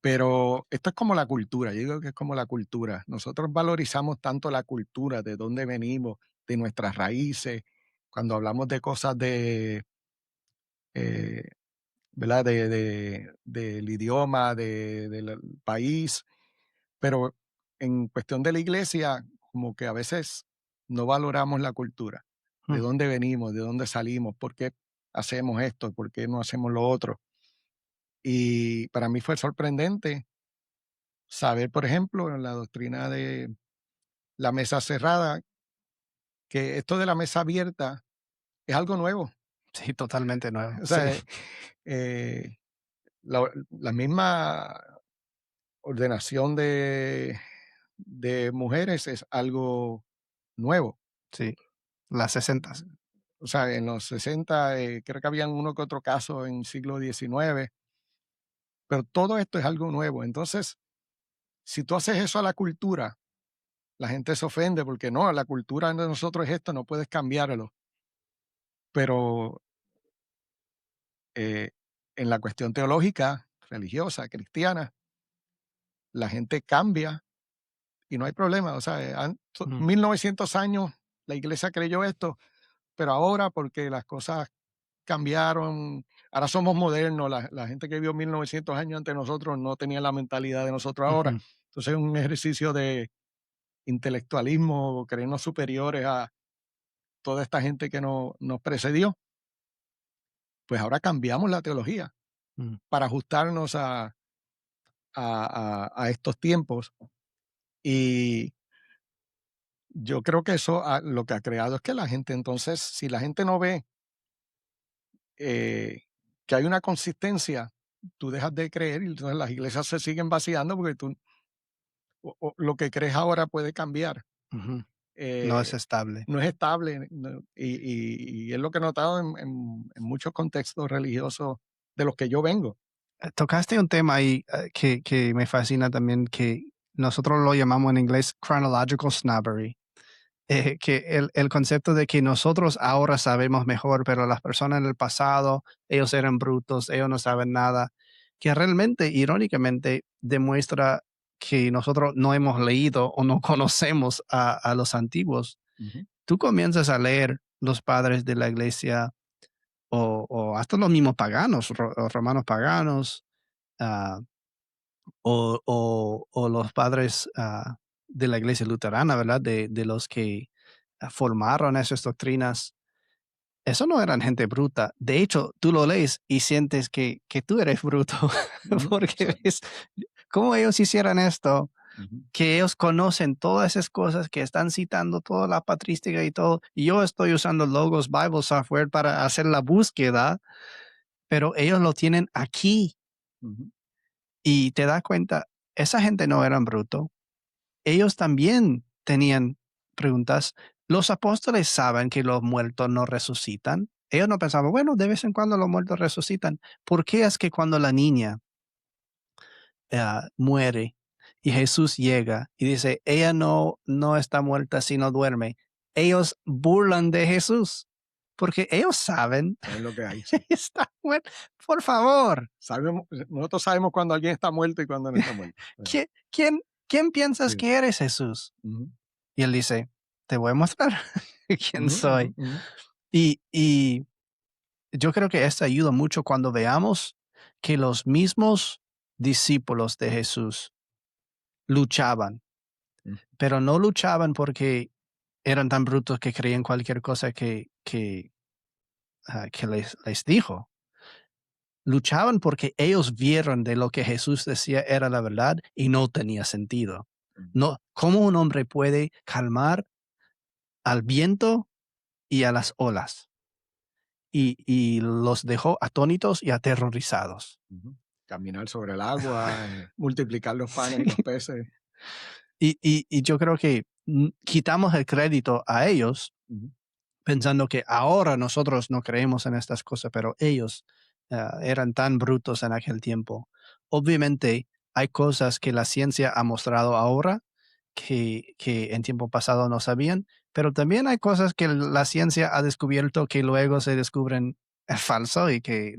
Speaker 1: Pero esto es como la cultura, yo digo que es como la cultura. Nosotros valorizamos tanto la cultura, de dónde venimos, de nuestras raíces, cuando hablamos de cosas eh, ¿verdad? Del idioma, del país, pero en cuestión de la iglesia, como que a veces no valoramos la cultura, de
Speaker 2: mm.
Speaker 1: dónde venimos, de dónde salimos, por qué hacemos esto, por qué no hacemos lo otro. Y para mí fue sorprendente saber, por ejemplo, en la doctrina de la mesa cerrada, que esto de la mesa abierta es algo nuevo.
Speaker 2: Sí, totalmente nuevo.
Speaker 1: O
Speaker 2: Sí,
Speaker 1: sea, eh, la misma ordenación de mujeres es algo nuevo.
Speaker 2: sí, las 60.
Speaker 1: O sea, en los 60 creo que habían uno que otro caso en siglo XIX, pero todo esto es algo nuevo. Entonces, si tú haces eso a la cultura, la gente se ofende porque no, la cultura de nosotros es esto, no puedes cambiarlo. Pero eh, en la cuestión teológica, religiosa, cristiana, la gente cambia y no hay problema. O sea,
Speaker 2: Mm,
Speaker 1: 1900 años la iglesia creyó esto, pero ahora porque las cosas cambiaron, ahora somos modernos, la gente que vivió 1900 años antes de nosotros no tenía la mentalidad de nosotros ahora.
Speaker 2: Ujú,
Speaker 1: Entonces es un ejercicio de intelectualismo, creernos superiores a toda esta gente que nos precedió. Pues ahora cambiamos la teología
Speaker 2: mm,
Speaker 1: para ajustarnos a estos tiempos. Y yo creo que eso lo que ha creado es que la gente, entonces, si la gente no ve eh, que hay una consistencia, tú dejas de creer y entonces las iglesias se siguen vaciando porque lo que crees ahora puede cambiar.
Speaker 2: ujú. No es
Speaker 1: Eh,
Speaker 2: estable.
Speaker 1: no es estable y es lo que he notado en muchos contextos religiosos de los que yo vengo.
Speaker 2: Tocaste un tema ahí que me fascina también, que nosotros lo llamamos en inglés chronological snobbery. Que el concepto de que nosotros ahora sabemos mejor, pero las personas en el pasado, ellos eran brutos, ellos no saben nada, que realmente, irónicamente, demuestra que nosotros no hemos leído o no conocemos a los antiguos.
Speaker 1: Ujú,
Speaker 2: Tú comienzas a leer los padres de la iglesia o hasta los mismos paganos, los romanos paganos, ah, o los padres de la iglesia luterana, ¿verdad? De los que formaron esas doctrinas. Eso no eran gente bruta. De hecho, tú lo lees y sientes que tú eres bruto,
Speaker 1: ujú,
Speaker 2: porque
Speaker 1: exacto,
Speaker 2: ves cómo ellos hicieran esto,
Speaker 1: ujú,
Speaker 2: que ellos conocen todas esas cosas, que están citando toda la patrística y todo. Y yo estoy usando Logos Bible Software para hacer la búsqueda, pero ellos lo tienen aquí
Speaker 1: ujú,
Speaker 2: y te das cuenta, esa gente no eran bruto. Ellos también tenían preguntas. Los apóstoles saben que los muertos no resucitan. Ellos no pensaban, bueno, de vez en cuando los muertos resucitan. ¿Por qué es que cuando la niña muere y Jesús llega y dice, ella no está muerta sino duerme? Ellos burlan de Jesús porque ellos saben
Speaker 1: saben lo que hay,
Speaker 2: que
Speaker 1: sí.
Speaker 2: está muerta. Por favor,
Speaker 1: Nosotros sabemos cuando alguien está muerto y cuando no está muerto.
Speaker 2: ¿quién piensas
Speaker 1: Sí,
Speaker 2: que eres, Jesús?
Speaker 1: ujú,
Speaker 2: Y él dice, te voy a mostrar quién
Speaker 1: ujú, ujú,
Speaker 2: soy.
Speaker 1: ujú,
Speaker 2: Y yo creo que esto ayuda mucho cuando veamos que los mismos discípulos de Jesús luchaban,
Speaker 1: ujú,
Speaker 2: pero no luchaban porque eran tan brutos que creían cualquier cosa que les dijo. Luchaban porque ellos vieron de lo que Jesús decía era la verdad y no tenía sentido.
Speaker 1: ujú,
Speaker 2: No, ¿cómo un hombre puede calmar al viento y a las olas? Y los dejó atónitos y aterrorizados.
Speaker 1: ujú. Caminar sobre el agua, multiplicar los panes y los
Speaker 2: Sí.
Speaker 1: peces.
Speaker 2: Y yo creo que quitamos el crédito a ellos
Speaker 1: Ujú,
Speaker 2: pensando que ahora nosotros no creemos en estas cosas, pero ellos eran tan brutos en aquel tiempo. Obviamente hay cosas que la ciencia ha mostrado ahora que en tiempo pasado no sabían, pero también hay cosas que la ciencia ha descubierto que luego se descubren falso y que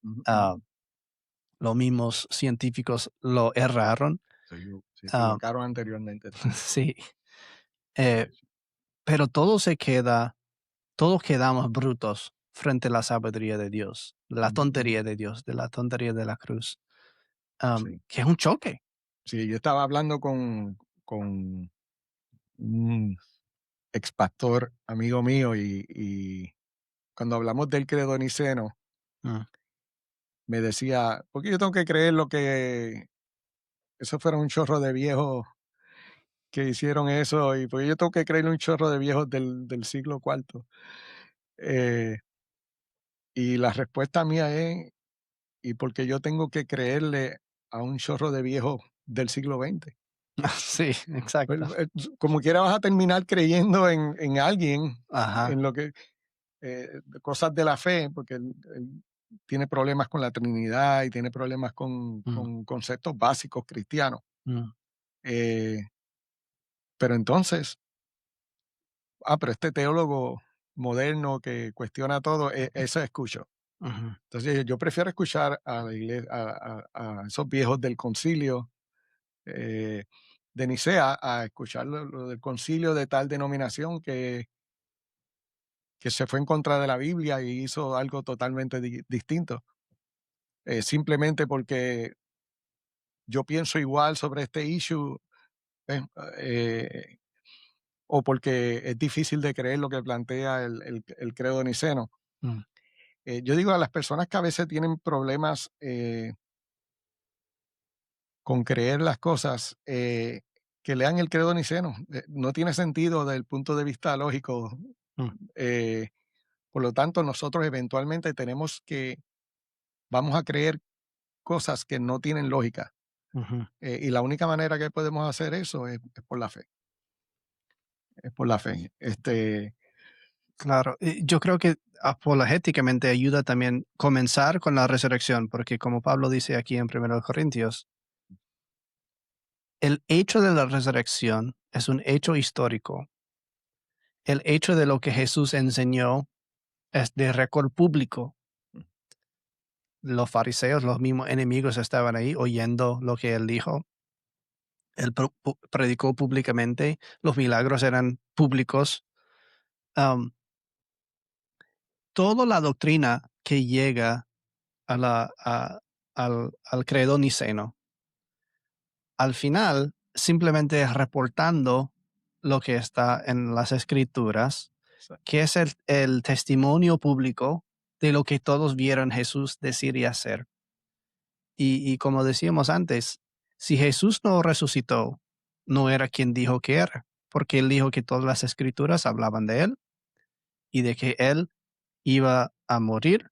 Speaker 1: ujú, ujú.
Speaker 2: ah, los mismos científicos lo erraron.
Speaker 1: Se
Speaker 2: Ah,
Speaker 1: equivocaron anteriormente también.
Speaker 2: sí,
Speaker 1: Sí,
Speaker 2: eh,
Speaker 1: sí.
Speaker 2: pero todos quedamos brutos frente a la sabiduría de Dios, la
Speaker 1: Ujú, ujú.
Speaker 2: tontería de Dios, de la tontería de la cruz,
Speaker 1: Sí.
Speaker 2: que es un choque.
Speaker 1: Sí, yo estaba hablando con un ex pastor amigo mío y cuando hablamos del credo niceno,
Speaker 2: Mm.
Speaker 1: me decía, ¿por qué yo tengo que creer lo que eso fuera un chorro de viejos que hicieron eso? ¿Y por qué yo tengo que creerle un chorro de viejos del siglo cuarto? Eh, y la respuesta mía es, ¿y por qué yo tengo que creerle a un chorro de viejos del siglo XX?
Speaker 2: Sí,
Speaker 1: Pues,
Speaker 2: exacto.
Speaker 1: como quiera vas a terminar creyendo en alguien, en
Speaker 2: Ajá.
Speaker 1: lo que cosas de la fe, porque él tiene problemas con la Trinidad y tiene problemas
Speaker 2: Mm,
Speaker 1: con conceptos básicos cristianos.
Speaker 2: mm,
Speaker 1: Eh, pero entonces, pero este teólogo moderno que cuestiona todo, eso escucho.
Speaker 2: ujú.
Speaker 1: Entonces yo prefiero escuchar a, la a esos viejos del concilio eh, de Nicea a escuchar lo del concilio de tal denominación que se fue en contra de la Biblia y hizo algo totalmente distinto, simplemente porque yo pienso igual sobre este issue, eh, eh, o porque es difícil de creer lo que plantea el credo niceno.
Speaker 2: Mm,
Speaker 1: Yo digo a las personas que a veces tienen problemas con creer las cosas, que lean el credo niceno. No tiene sentido desde el punto de vista lógico.
Speaker 2: mm,
Speaker 1: eh, por lo tanto, nosotros eventualmente vamos a creer cosas que no tienen lógica.
Speaker 2: ujú.
Speaker 1: Y la única manera que podemos hacer eso es por la fe. Es por la fe.
Speaker 2: Claro, yo creo que apologéticamente ayuda también comenzar con la resurrección, porque como Pablo dice aquí en 1 Corintios, el hecho de la resurrección es un hecho histórico. El hecho de lo que Jesús enseñó es de récord público. Los fariseos, los mismos enemigos estaban ahí oyendo lo que él dijo. Él predicó públicamente, los milagros eran públicos. Am, Toda la doctrina que llega al credo niceno, al final simplemente es reportando lo que está en las escrituras, que es el testimonio público de lo que todos vieron Jesús decir y hacer. Y como decíamos antes, si Jesús no resucitó, no era quien dijo que era, porque él dijo que todas las escrituras hablaban de él y de que él iba a morir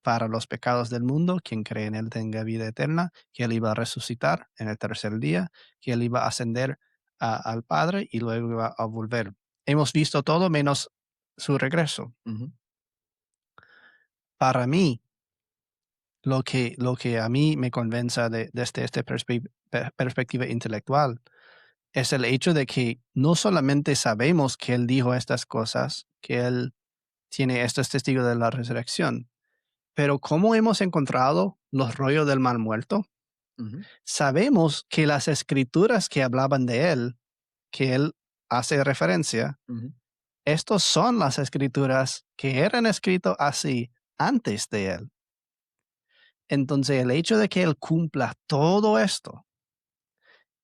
Speaker 2: para los pecados del mundo, quien cree en él tenga vida eterna, que él iba a resucitar en el tercer día, que él iba a ascender al Padre y luego iba a volver. Hemos visto todo menos su regreso.
Speaker 1: Ujú,
Speaker 2: Para mí, lo que a mí me convence desde esta perspectiva intelectual es el hecho de que no solamente sabemos que él dijo estas cosas, que él tiene estos testigos de la resurrección, pero cómo hemos encontrado los rollos del mal muerto.
Speaker 1: ujú,
Speaker 2: Sabemos que las escrituras que hablaban de él, que él hace referencia,
Speaker 1: ujú,
Speaker 2: estos son las escrituras que eran escritas así antes de él. Entonces, el hecho de que él cumpla todo esto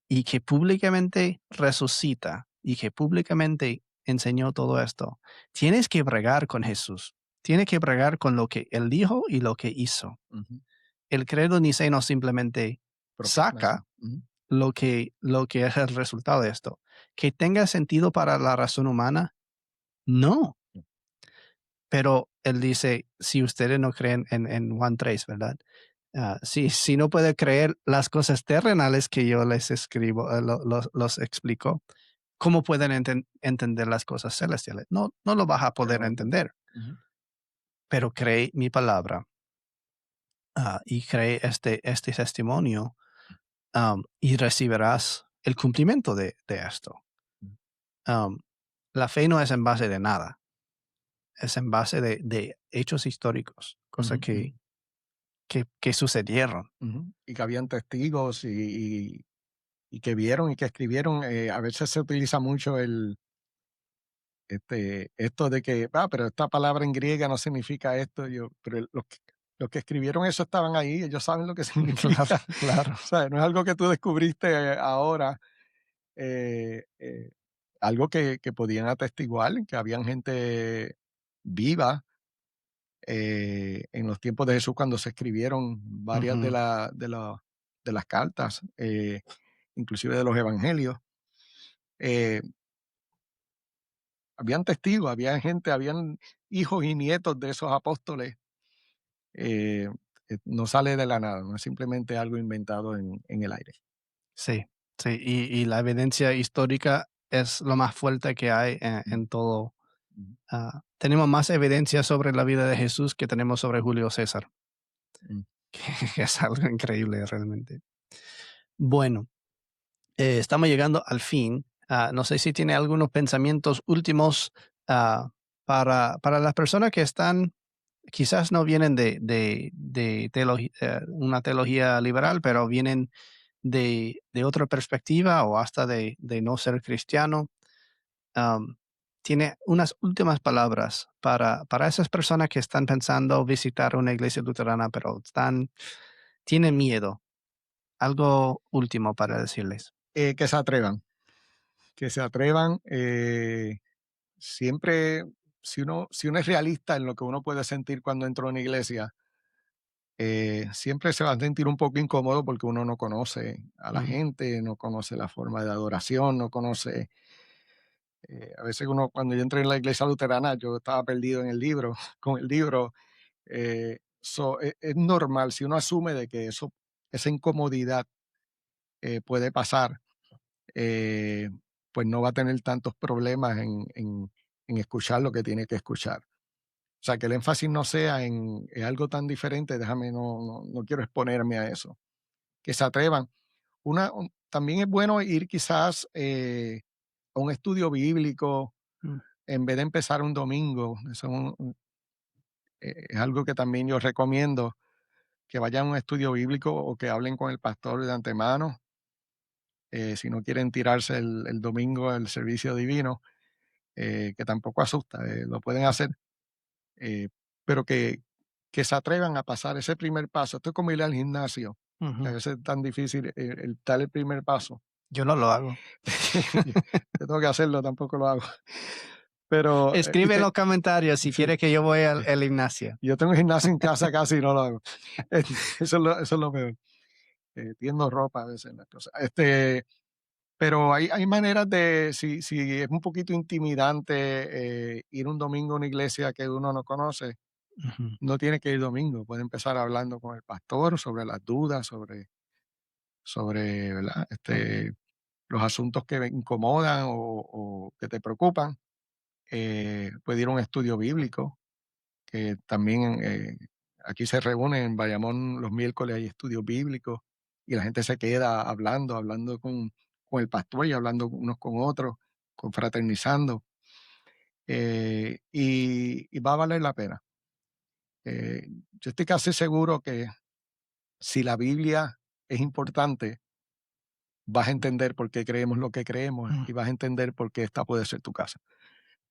Speaker 2: y que públicamente resucita y que públicamente enseñó todo esto, tienes que bregar con Jesús. Tienes que bregar con lo que él dijo y lo que hizo.
Speaker 1: ujú.
Speaker 2: El credo niceno simplemente
Speaker 1: Proclama eso.
Speaker 2: saca
Speaker 1: Ujú,
Speaker 2: lo que es el resultado de esto. ¿Que tenga sentido para la razón humana? No, pero él dice, si ustedes no creen en Juan 3, ¿verdad? Si no puede creer las cosas terrenales que yo les escribo, los explico, ¿cómo pueden entender las cosas celestiales? No, no lo vas a poder
Speaker 1: claro.
Speaker 2: entender,
Speaker 1: Ujú,
Speaker 2: pero cree mi palabra, y cree este testimonio, y recibirás el cumplimiento de esto.
Speaker 1: ujú,
Speaker 2: Am, la fe no es en base de nada, es en base de hechos históricos, cosas
Speaker 1: ujú, ujú,
Speaker 2: que sucedieron.
Speaker 1: ujú. Y que habían testigos y que vieron y que escribieron. A veces se utiliza mucho esto de que, pero esta palabra en griega no significa esto. Pero los que escribieron eso estaban ahí, ellos saben lo que
Speaker 2: Claro,
Speaker 1: significa.
Speaker 2: claro.
Speaker 1: O sea, no es algo que tú descubriste ahora, eh, eh, algo que podían atestiguar, que habían gente viva en los tiempos de Jesús cuando se escribieron varias
Speaker 2: Ujú,
Speaker 1: de las cartas, inclusive de los evangelios. Eh, Habían testigos, había gente, habían hijos y nietos de esos apóstoles. eh, no sale de la nada, no es simplemente algo inventado en el aire.
Speaker 2: sí, sí, y la evidencia histórica es lo más fuerte que hay
Speaker 1: Mm,
Speaker 2: en todo.
Speaker 1: mm,
Speaker 2: Tenemos más evidencia sobre la vida de Jesús que tenemos sobre Julio César,
Speaker 1: mm.
Speaker 2: que es algo increíble realmente. Bueno, estamos llegando al fin. No sé si tiene algunos pensamientos últimos, para las personas que están, quizás no vienen de una teología liberal, pero vienen de otra perspectiva o hasta de no ser cristiano. tiene unas últimas palabras para esas personas que están pensando visitar una iglesia luterana, pero tienen miedo. Algo último para decirles.
Speaker 1: Que se atrevan, que se atrevan. Siempre, si uno es realista en lo que uno puede sentir cuando entra a una iglesia, siempre se va a sentir un poco incómodo porque uno no conoce a la
Speaker 2: Ujú,
Speaker 1: gente, no conoce la forma de adoración, no conoce. A veces uno, cuando yo entré en la iglesia luterana, yo estaba perdido en el libro, con el libro. Es normal si uno asume de que esa incomodidad puede pasar, eh, pues no va a tener tantos problemas en escuchar lo que tiene que escuchar. O sea, que el énfasis no sea en algo tan diferente, déjame, no quiero exponerme a eso. Que se atrevan. También es bueno ir quizás a un estudio bíblico
Speaker 2: mm,
Speaker 1: en vez de empezar un domingo. Eso es algo que también yo recomiendo, que vayan a un estudio bíblico o que hablen con el pastor de antemano. Si no quieren tirarse el domingo el servicio divino, que tampoco asusta, lo pueden hacer, eh, pero que se atrevan a pasar ese primer paso. Esto es como ir al gimnasio, que a
Speaker 2: ujú.
Speaker 1: veces es tan difícil el dar el primer paso.
Speaker 2: Yo no lo hago.
Speaker 1: Yo tengo que hacerlo, tampoco lo hago. Pero,
Speaker 2: Escribe en los comentarios si
Speaker 1: sí,
Speaker 2: quiere que yo vaya al gimnasio.
Speaker 1: yo tengo un gimnasio en casa casi y no lo hago. Eso es lo peor. Tiendo ropa a veces, las cosas. Pero hay maneras de, si es un poquito intimidante ir un domingo a una iglesia que uno no conoce,
Speaker 2: Ujú,
Speaker 1: no tiene que ir domingo, puede empezar hablando con el pastor sobre las dudas, sobre ¿verdad? Los asuntos que me incomodan o que te preocupan. Puede ir a un estudio bíblico, que también aquí se reúnen en Bayamón los miércoles, hay estudios bíblicos y la gente se queda hablando con el pastor y hablando unos con otros, confraternizando, y va a valer la pena. Yo estoy casi seguro que si la Biblia es importante, vas a entender por qué creemos lo que creemos
Speaker 2: mm,
Speaker 1: y vas a entender por qué esta puede ser tu casa.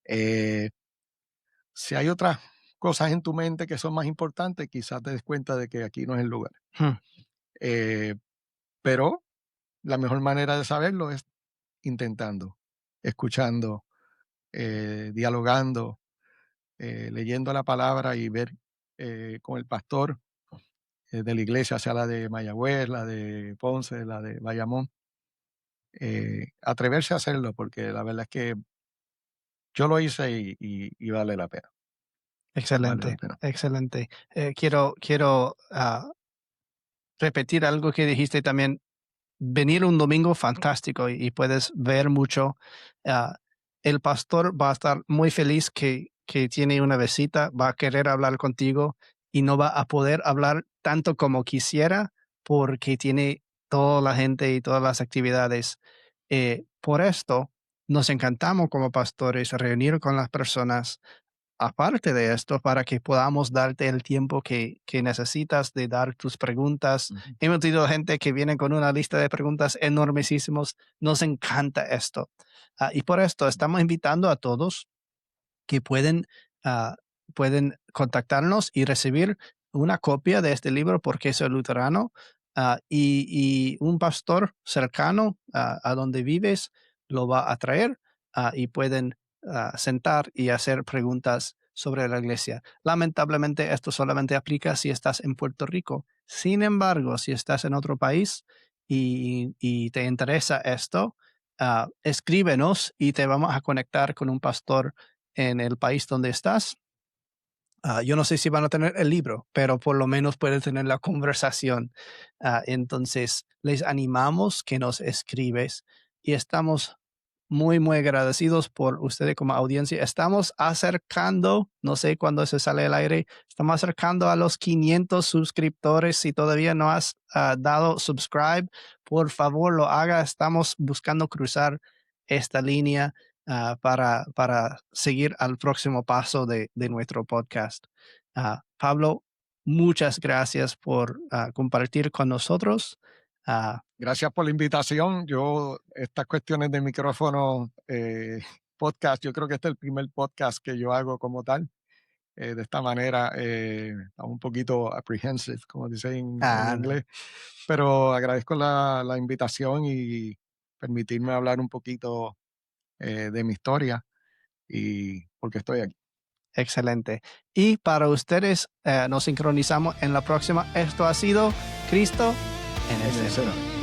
Speaker 1: Eh, si hay otras cosas en tu mente que son más importantes, quizás te des cuenta de que aquí no es el lugar.
Speaker 2: mm,
Speaker 1: Eh, pero la mejor manera de saberlo es intentando, escuchando, dialogando, leyendo la palabra y ver con el pastor de la iglesia, sea la de Mayagüez, la de Ponce, la de Bayamón, atreverse a hacerlo, porque la verdad es que yo lo hice y vale la pena, vale la
Speaker 2: Excelente,
Speaker 1: pena.
Speaker 2: excelente. Quiero repetir algo que dijiste también. Venir un domingo fantástico y puedes ver mucho. ah, el pastor va a estar muy feliz que tiene una visita, va a querer hablar contigo y no va a poder hablar tanto como quisiera porque tiene toda la gente y todas las actividades. Por esto, nos encantamos como pastores reunir con las personas aparte de esto, para que podamos darte el tiempo que necesitas de dar tus preguntas.
Speaker 1: Ujú.
Speaker 2: Hemos tenido gente que viene con una lista de preguntas enormísimos. Nos encanta esto. Y por esto estamos invitando a todos que ah, pueden contactarnos y recibir una copia de este libro, Porque soy luterano, y un pastor cercano a donde vives lo va a traer y pueden sentar y hacer preguntas sobre la iglesia. Lamentablemente, esto solamente aplica si estás en Puerto Rico. Sin embargo, si estás en otro país y te interesa esto, escríbenos y te vamos a conectar con un pastor en el país donde estás. Yo no sé si van a tener el libro, pero por lo menos pueden tener la conversación. Entonces, les animamos que nos escribes y estamos muy, muy agradecidos por ustedes como audiencia. Estamos acercando, no sé cuándo se sale al aire, estamos acercando a los 500 suscriptores. Si todavía no has dado subscribe, por favor lo haga. Estamos buscando cruzar esta línea para seguir al próximo paso de nuestro podcast. Pablo, muchas gracias por compartir con nosotros. Ah,
Speaker 1: Gracias por la invitación. Yo, estas cuestiones de micrófono, podcast. Yo creo que este es el primer podcast que yo hago como tal. De esta manera, estamos un poquito apprehensive, como dicen en
Speaker 2: Ah, no.
Speaker 1: inglés, pero agradezco la invitación y permitirme hablar un poquito de mi historia y porque estoy aquí.
Speaker 2: Excelente. Y para ustedes, nos sincronizamos en la próxima. Esto ha sido Cristo en
Speaker 1: En
Speaker 2: escena.
Speaker 1: escena.